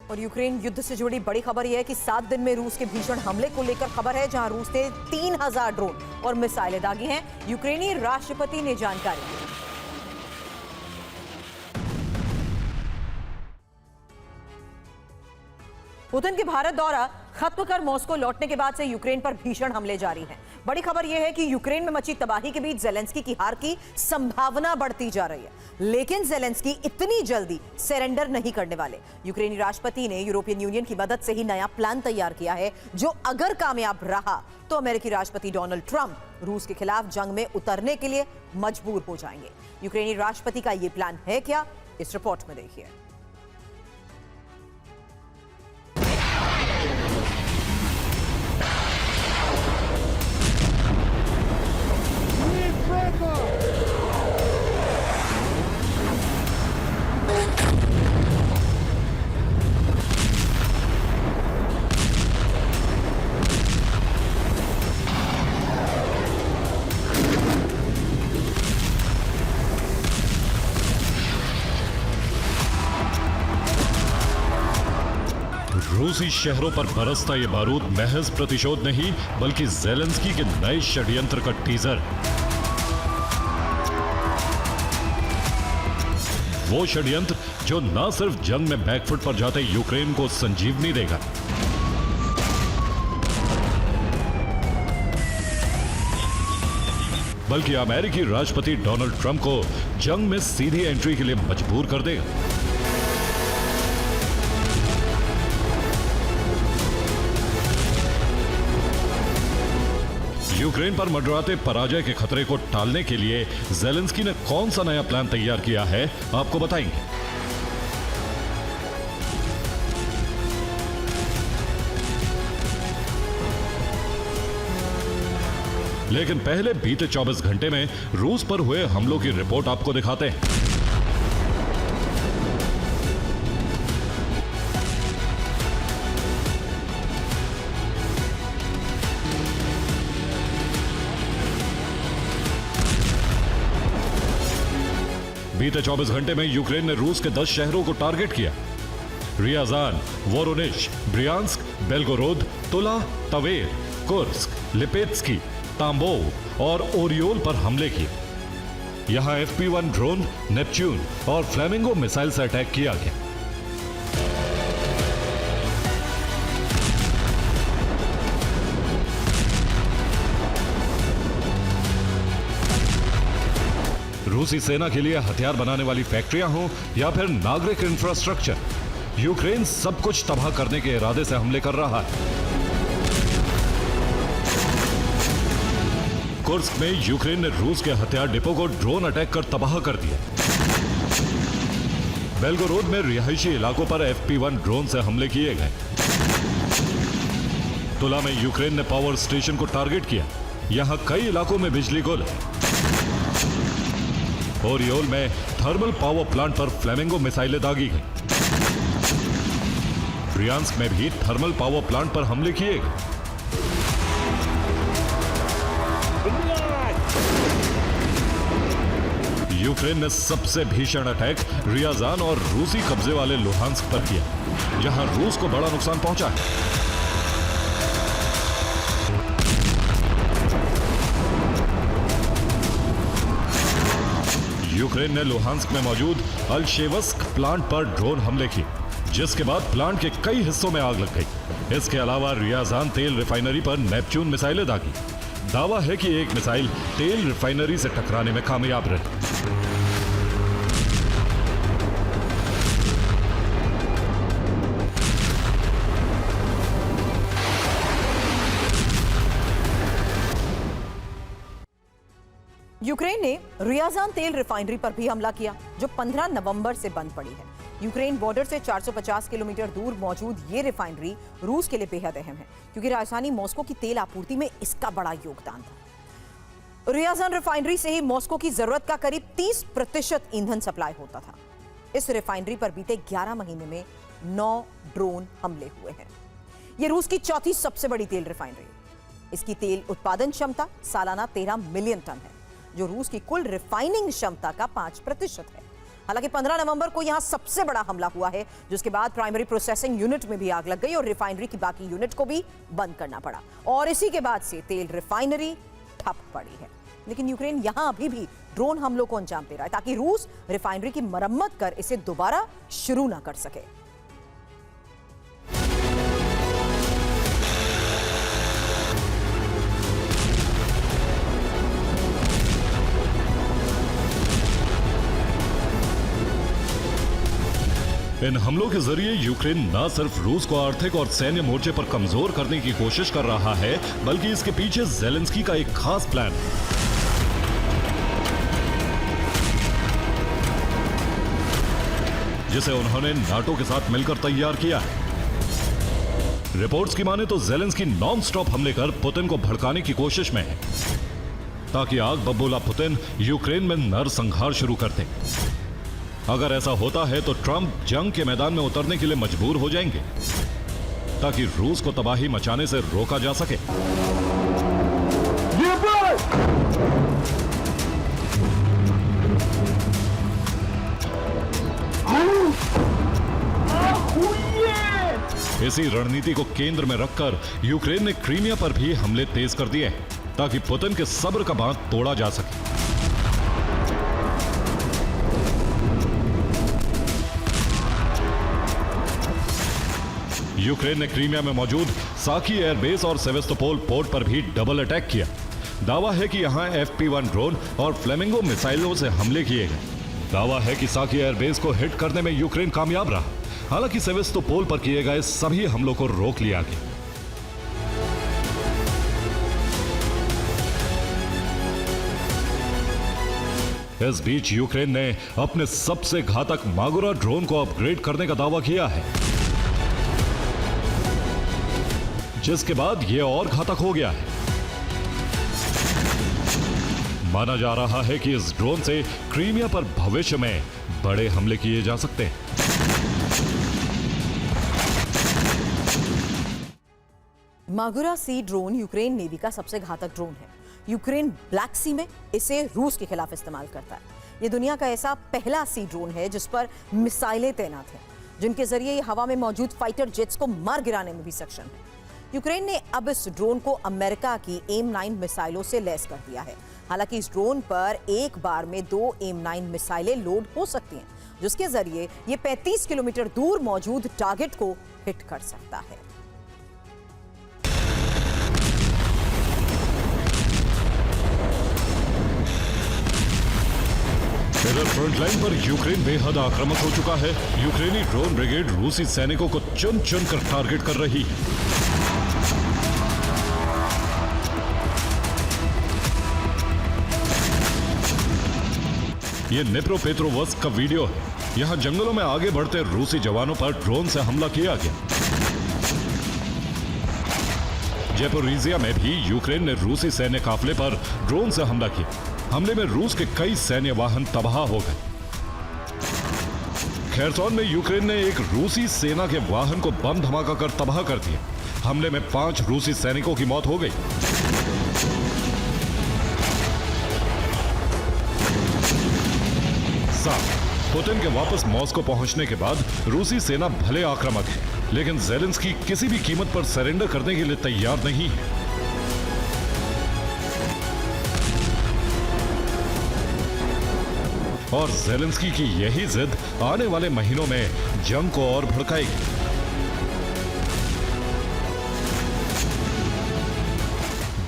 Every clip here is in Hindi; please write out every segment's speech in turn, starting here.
और यूक्रेन युद्ध से जुड़ी बड़ी खबर यह है कि 7 दिन में रूस के भीषण हमले को लेकर खबर है, जहां रूस ने 3000 ड्रोन और मिसाइलें दागी हैं। यूक्रेनी राष्ट्रपति ने जानकारी दी। पुतिन के भारत दौरा खत्म कर मॉस्को लौटने के बाद से यूक्रेन पर भीषण हमले जारी हैं। बड़ी खबर यह है कि यूक्रेन में मची तबाही के बीच जेलेंस्की की हार की संभावना बढ़ती जा रही है, लेकिन जेलेंस्की इतनी जल्दी सरेंडर नहीं करने वाले। यूक्रेनी राष्ट्रपति ने यूरोपियन यूनियन की मदद से ही नया प्लान तैयार किया है, जो अगर कामयाब रहा तो अमेरिकी राष्ट्रपति डोनाल्ड ट्रंप रूस के खिलाफ जंग में उतरने के लिए मजबूर हो जाएंगे। यूक्रेनी राष्ट्रपति का यह प्लान है क्या, इस रिपोर्ट में देखिए। रूसी शहरों पर बरसता ये बारूद महज प्रतिशोध नहीं, बल्कि ज़ेलेंस्की के नए षड्यंत्र का टीजर। वो षड्यंत्र जो न सिर्फ जंग में बैकफुट पर जाते यूक्रेन को संजीवनी देगा, बल्कि अमेरिकी राष्ट्रपति डोनाल्ड ट्रंप को जंग में सीधी एंट्री के लिए मजबूर कर देगा। यूक्रेन पर मंडराते पराजय के खतरे को टालने के लिए ज़ेलेंस्की ने कौन सा नया प्लान तैयार किया है, आपको बताएंगे। लेकिन पहले बीते 24 घंटे में रूस पर हुए हमलों की रिपोर्ट आपको दिखाते हैं। बीते 24 घंटे में यूक्रेन ने रूस के 10 शहरों को टारगेट किया। रियाजान, वोरोनिश, ब्रियांस्क, बेल्गोरोद, तुला, तवेर, कुर्स्क, लिपेत्स्की, तांबोव और ओरियोल पर हमले किए। यहां FP1 ड्रोन, नेपच्यून और फ्लेमिंगो मिसाइल से अटैक किया गया। रूसी सेना के लिए हथियार बनाने वाली फैक्ट्रियां हों या फिर नागरिक इंफ्रास्ट्रक्चर, यूक्रेन सब कुछ तबाह करने के इरादे से हमले कर रहा है। कुर्स्क में यूक्रेन ने रूस के हथियार डिपो को ड्रोन अटैक कर तबाह कर दिया। बेल्गोरोद में रिहायशी इलाकों पर FP1 ड्रोन से हमले किए गए। तुला में यूक्रेन ने पावर स्टेशन को टारगेट किया। यहां कई इलाकों में बिजली गुल है। ओरियोल में थर्मल पावर प्लांट पर फ्लेमिंगो मिसाइलें दागी गई। ब्रियांस्क में भी थर्मल पावर प्लांट पर हमले किए गए। यूक्रेन ने सबसे भीषण अटैक रियाजान और रूसी कब्जे वाले लुहांस्क पर किया, जहां रूस को बड़ा नुकसान पहुंचा है। यूक्रेन ने लुहांस्क में मौजूद अल्शेवस्क प्लांट पर ड्रोन हमले किए, जिसके बाद प्लांट के कई हिस्सों में आग लग गई। इसके अलावा रियाजान तेल रिफाइनरी पर नेपच्यून मिसाइलें दागी। दावा है कि एक मिसाइल तेल रिफाइनरी से टकराने में कामयाब रही। यूक्रेन ने रियाजान तेल रिफाइनरी पर भी हमला किया, जो 15 नवंबर से बंद पड़ी है। यूक्रेन बॉर्डर से 450 किलोमीटर दूर मौजूद ये रिफाइनरी रूस के लिए बेहद अहम है, क्योंकि राजधानी मॉस्को की तेल आपूर्ति में इसका बड़ा योगदान था। रियाजान रिफाइनरी से ही मॉस्को की जरूरत का करीब 30% ईंधन सप्लाई होता था। इस रिफाइनरी पर बीते 11 महीने में 9 ड्रोन हमले हुए हैं। ये रूस की चौथी सबसे बड़ी तेल रिफाइनरी है। इसकी तेल उत्पादन क्षमता सालाना 13 मिलियन टन है, जो रूस की कुल रिफाइनिंग क्षमता का 5% है। हालांकि 15 नवंबर को यहां सबसे बड़ा हमला हुआ है, जिसके बाद प्राइमरी प्रोसेसिंग यूनिट में भी आग लग गई और रिफाइनरी की बाकी यूनिट को भी बंद करना पड़ा और इसी के बाद से तेल रिफाइनरी ठप पड़ी है। लेकिन यूक्रेन यहां अभी भी ड्रोन हमलों को अंजाम दे रहा है ताकि रूस रिफाइनरी की मरम्मत कर इसे दोबारा शुरू ना कर सके। इन हमलों के जरिए यूक्रेन न सिर्फ रूस को आर्थिक और सैन्य मोर्चे पर कमजोर करने की कोशिश कर रहा है, बल्कि इसके पीछे ज़ेलेंस्की का एक खास प्लान है। जिसे उन्होंने नाटो के साथ मिलकर तैयार किया है। रिपोर्ट्स की माने तो ज़ेलेंस्की नॉन स्टॉप हमले कर पुतिन को भड़काने की कोशिश में है, ताकि आग बबूला पुतिन यूक्रेन में नरसंहार शुरू कर दे। अगर ऐसा होता है तो ट्रंप जंग के मैदान में उतरने के लिए मजबूर हो जाएंगे, ताकि रूस को तबाही मचाने से रोका जा सके। इसी रणनीति को केंद्र में रखकर यूक्रेन ने क्रीमिया पर भी हमले तेज कर दिए हैं, ताकि पुतिन के सब्र का बांध तोड़ा जा सके। यूक्रेन ने क्रीमिया में मौजूद साकी एयरबेस और सेवेस्तोपोल पोर्ट पर भी डबल अटैक किया। दावा है कि यहां FP-1 ड्रोन और फ्लेमिंगो मिसाइलों से हमले किए गए। दावा है कि साकी एयरबेस को हिट करने में यूक्रेन कामयाब रहा। हालांकि सेवेस्तोपोल पर किए गए सभी हमलों को रोक लिया गया। इस बीच यूक्रेन ने अपने सबसे घातक मागुरा ड्रोन को अपग्रेड करने का दावा किया है, जिसके बाद यह और घातक हो गया है। माना जा रहा है कि इस ड्रोन से क्रीमिया पर भविष्य में बड़े हमले किए जा सकते हैं। मागुरा सी ड्रोन यूक्रेन नेवी का सबसे घातक ड्रोन है। यूक्रेन ब्लैक सी में इसे रूस के खिलाफ इस्तेमाल करता है। यह दुनिया का ऐसा पहला सी ड्रोन है जिस पर मिसाइलें तैनात हैं, जिनके जरिए ये हवा में मौजूद फाइटर जेट्स को मार गिराने में भी सक्षम है। यूक्रेन ने अब इस ड्रोन को अमेरिका की AIM-9 मिसाइलों से लैस कर दिया है। हालांकि इस ड्रोन पर एक बार में 2 AIM-9 मिसाइलें लोड हो सकती हैं, जिसके जरिए ये 35 किलोमीटर दूर मौजूद टारगेट को हिट कर सकता है। इधर फ्रंटलाइन पर यूक्रेन बेहद आक्रामक हो चुका है। यूक्रेनी ड्रोन ब्रिगेड रूसी सैनिकों को चुन चुन कर टारगेट कर रही है। ये निप्रोपेट्रोवस्क का वीडियो है। यहां जंगलों में आगे बढ़ते रूसी जवानों पर ड्रोन से हमला किया गया। ज़ेपोरिज़िया में भी यूक्रेन ने रूसी सैन्य काफिले पर ड्रोन से हमला किया। हमले में रूस के कई सैन्य वाहन तबाह हो गए। खेरसोन में यूक्रेन ने एक रूसी सेना के वाहन को बम धमाका कर तबाह कर दिया। हमले में 5 रूसी सैनिकों की मौत हो गई। पुतिन के वापस मॉस्को पहुंचने के बाद रूसी सेना भले आक्रामक है, लेकिन ज़ेलेंस्की किसी भी कीमत पर सरेंडर करने के लिए तैयार नहीं है। और ज़ेलेंस्की की यही जिद आने वाले महीनों में जंग को और भड़काएगी।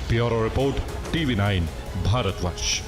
Bureau report, TV9 Bharatvarsh.